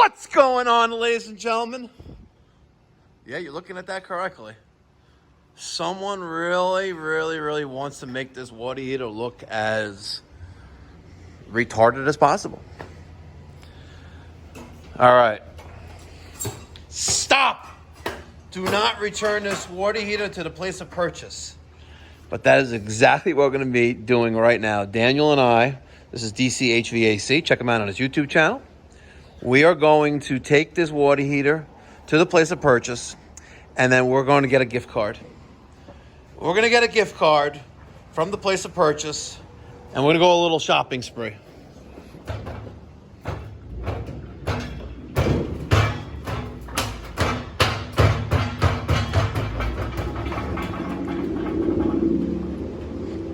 What's going on, ladies and gentlemen? Yeah, you're looking at that correctly. Someone really wants to make this water heater look as retarded as possible. All right. Stop! Do not return this water heater to the place of purchase. But that is exactly what we're going to be doing right now. Daniel and I, this is DC HVAC. Check him out on his YouTube channel. We are going to take this water heater to the place of purchase, and then we're going to get a gift card. We're going to get a gift card from the place of purchase, and we're going to go a little shopping spree.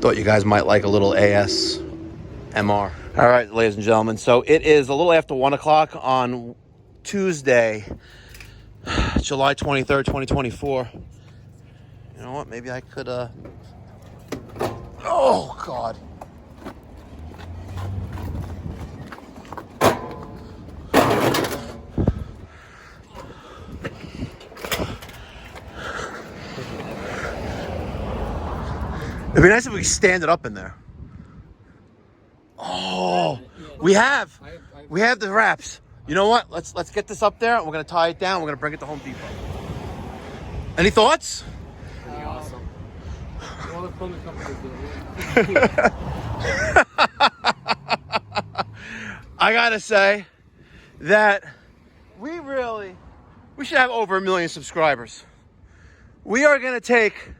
Thought you guys might like a little ASMR. All right, ladies and gentlemen. So it is a little after 1 o'clock on Tuesday, July 23rd, 2024. You know what? Maybe I could, oh, God. It'd be nice if we could stand it up in there. Oh, we have the wraps. You know what? Let's get this up there, and we're gonna tie it down. We're gonna bring it to Home Depot. Any thoughts? Pretty awesome. All the plumbing companies do it. I gotta say that we should have over 1 million subscribers. We are gonna take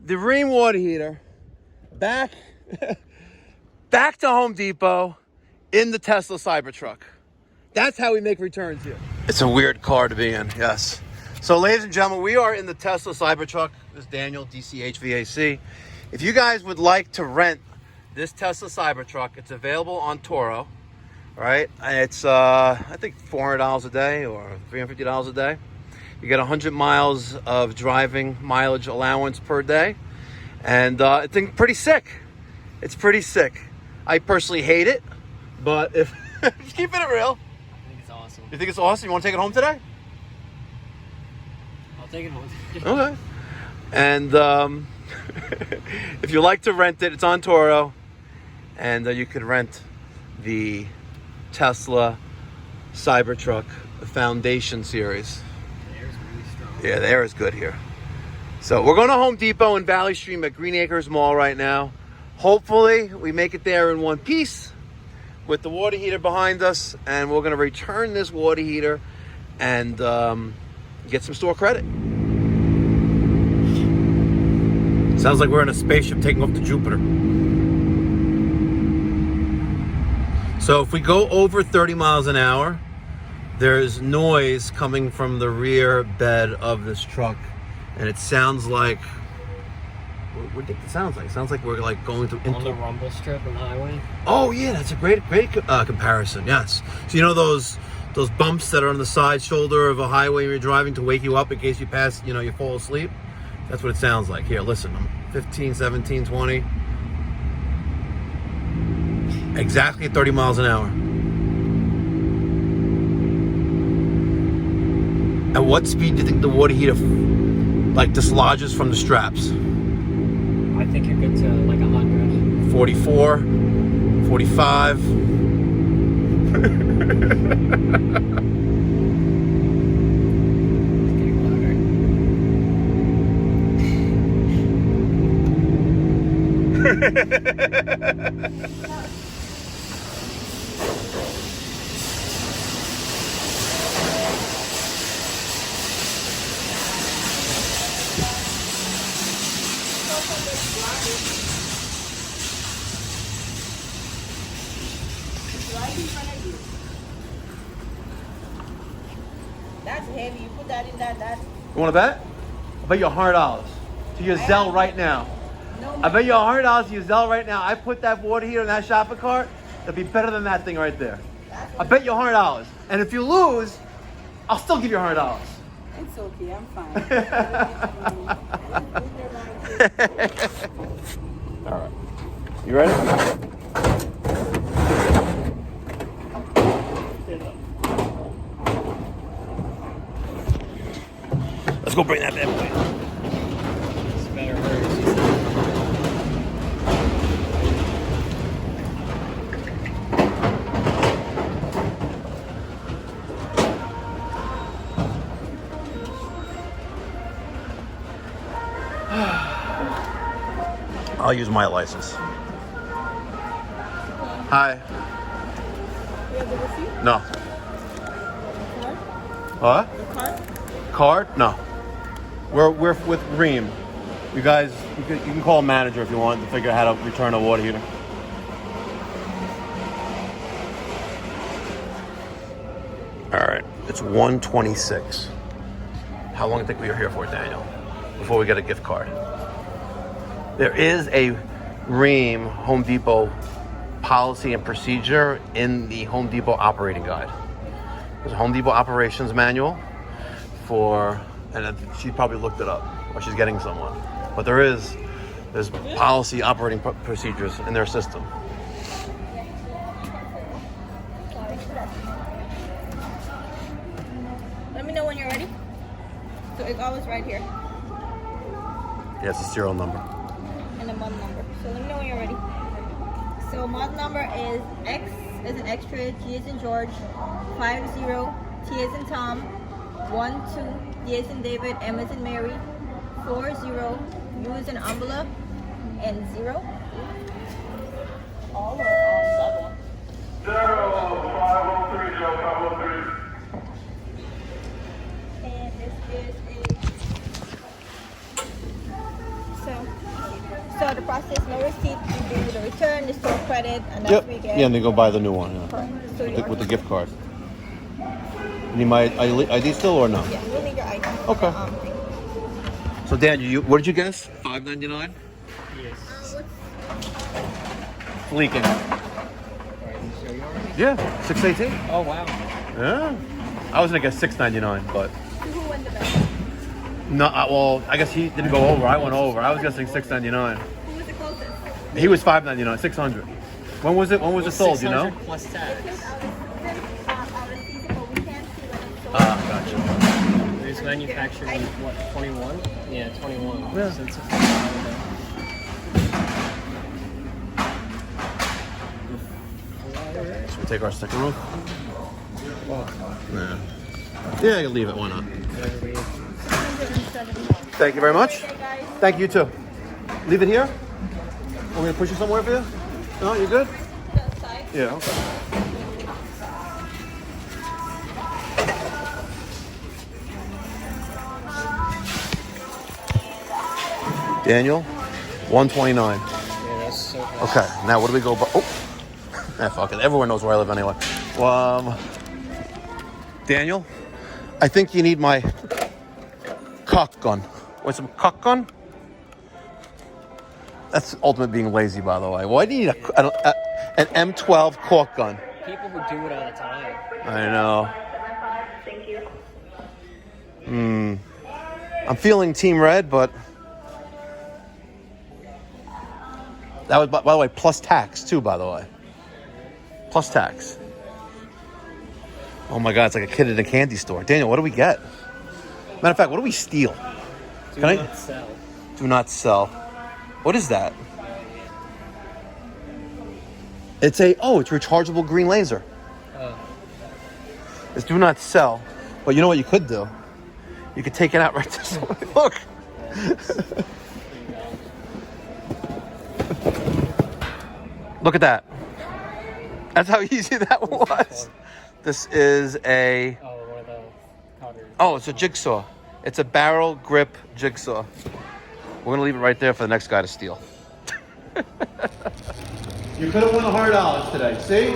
the Rheem water heater back to Home Depot in the Tesla Cybertruck. That's how we make returns here. It's a weird car to be in, yes. So, ladies and gentlemen, we are in the Tesla Cybertruck. This is Daniel, DC HVAC. If you guys would like to rent this Tesla Cybertruck, it's available on Turo, right? It's, I think, $400 a day or $350 a day. You get 100 miles of driving mileage allowance per day. And it's pretty sick. It's pretty sick. I personally hate it, but if keeping it real. I think it's awesome. You think it's awesome? You want to take it home today? I'll take it home. Okay. And if you like to rent it, it's on Turo. And you could rent the Tesla Cybertruck Foundation Series. The air's really strong. Yeah, the air is good here. So we're going to Home Depot in Valley Stream at Green Acres Mall right now. Hopefully we make it there in one piece with the water heater behind us, and we're going to return this water heater and get some store credit. Sounds like we're in a spaceship taking off to Jupiter. So if we go over 30 miles an hour, there's noise coming from the rear bed of this truck, and it sounds like, what do you think it sounds like? It sounds like we're like going through On the rumble strip on the highway. Oh yeah, that's a great comparison. Yes. So you know those bumps that are on the side shoulder of a highway you're driving to wake you up in case you pass, you fall asleep? That's what it sounds like. Here, listen. 15, 17, 20. Exactly at 30 miles an hour. At what speed do you think the water heater dislodges from the straps? I think you're good to like 100. 44, 45. It's getting louder. That's heavy. You put that in that. You want to bet? I'll bet you $100 to your Zelle right now. No, I bet you $100 to your Zelle right now. I put that water heater in that shopping cart. It'll be better than that thing right there. I bet you $100. And if you lose, I'll still give you $100. it's okay. I'm fine. All right. You ready? Let's go bring that bad boy. It's better hurry. I'll use my license. Hi. You have the receipt? No. Card? What? The card? Card? No. We're with Ream. You guys, you can call a manager if you want to figure out how to return a water heater. All right, it's 1:26. How long do you think we were here for, Daniel? Before we get a gift card. There is a Ream Home Depot policy and procedure in the Home Depot operating guide. There's a Home Depot operations manual and she probably looked it up, or she's getting someone. But there's policy operating procedures in their system. Let me know when you're ready. So it's always right here. Yeah, it's a serial number. And the mod number. So let me know when you're ready. So mod number is X as in extra, G as in George, 50, T as in Tom, 12, D as in David, M as in Mary, 40, U as in umbrella, and 0. All or double? 0503, Joe, 503. And this is so the process, no receipt, you do the return, the store credit, and that's we get. Yeah, and they go buy the new one. Yeah. Correct. So With the gift card. You need my ID still or no? Yeah, we'll need your ID. Okay. Thing. So Dan, what did you guess? $5.99? Yes. Leaking. Alright, so you already? Yeah, $6.18. Oh wow. Yeah. I was gonna guess $6.99, but So who won the best? no. Well, I guess he didn't go over. I went over. I was guessing $6.99. Who was the closest? He was $5.99, $600. When was it? When was it sold? You know? 600 plus tax. Because out of season, but we can't see when it's sold. Gotcha. It was manufactured in what, 21? Yeah, 21. Yeah. So it's a Should we take our sticker off? well, Yeah. Yeah, you can leave it. Why not? whatever we- Thank you very much. Okay, guys. Thank you too. Leave it here. Want me to push you somewhere for you? No, you good? That side. Yeah. Okay. Daniel, 129. Yeah, that's so close. Okay, now what do we go by? Oh, fuck it. Everyone knows where I live anyway. Daniel, I think you need my cock gun. What's a cock gun? That's ultimate being lazy, by the way. Why do you need an M12 cork gun? People who do it all the time. I know. I'm feeling Team Red, but that was, by the way, plus tax too. By the way, plus tax. Oh my God, it's like a kid at a candy store. Daniel, what do we get? Matter of fact, what do we steal? Do Can I- not sell. Do not sell. What is that? It's rechargeable green laser. Oh. It's do not sell. But you know what you could do? You could take it out right this way. Look. Look at that. That's how easy that was. This is a... Oh, one of the coggers. Oh, it's a jigsaw. It's a barrel grip jigsaw. We're gonna leave it right there for the next guy to steal. You could have won $100 today. See?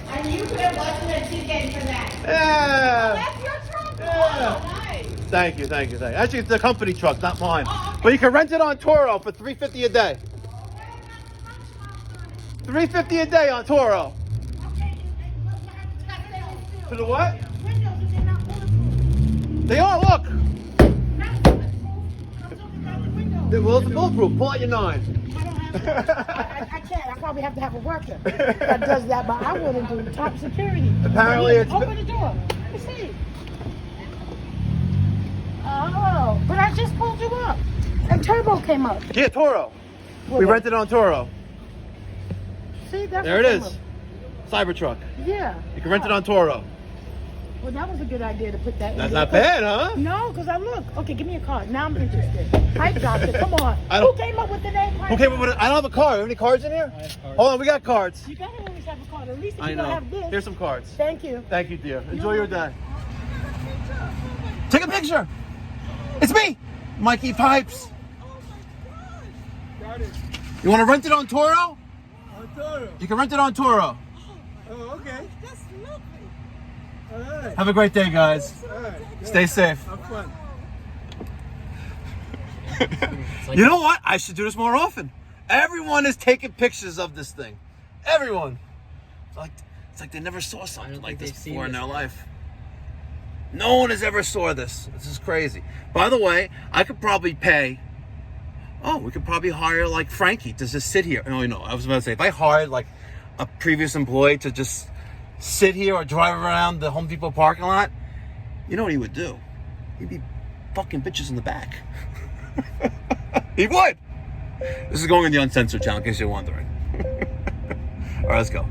And you could have won the ticket for that. Yeah. That's your truck? Yeah. Oh, nice. Thank you. Actually, it's the company truck, not mine. But you can rent it on Toro for $350 a day. $350 a day on Toro. To the what? They are. Look. Well, it's bulletproof. Pull out your 9. I can't. I probably have to have a worker that does that, but I wouldn't do top security. Apparently it's- Open the door. Let me see. Oh, but I just pulled you up. And Turbo came up. Yeah, Toro. We Well, rented on Toro. See, that's There it what came is. up. Cybertruck. Yeah. You can rent it on Toro. Well, that was a good idea to put that in That's there. not bad, huh? No, because I look. Okay, give me a card. Now I'm interested. Hype doctor, come on. I don't- Who came up with the name? Hype Okay, but Doctor? I don't have a card. Have any cards in here? Hold on, we got cards. You gotta always have a card. At least if I you don't know. have this. Here's some cards. Thank you. Thank you, dear. Enjoy your day. Take a picture. It's me, Mikey Pipes. Got it. You want to rent it on Toro? On Toro. You can rent it on Toro. Oh, okay. That's lovely. All right. Have a great day, guys. All right. Stay safe. Have fun. You know what? I should do this more often. Everyone is taking pictures of this thing. Everyone. It's like they never saw something like this before in their life. No one has ever saw this. This is crazy. By the way, I could probably pay. Oh, we could probably hire like Frankie to just sit here. No, I was about to say, if I hired like a previous employee to just sit here or drive around the Home Depot parking lot, you know what he would do? He'd be fucking bitches in the back. He would. This is going in the Uncensored channel, in case you're wondering. All right, let's go.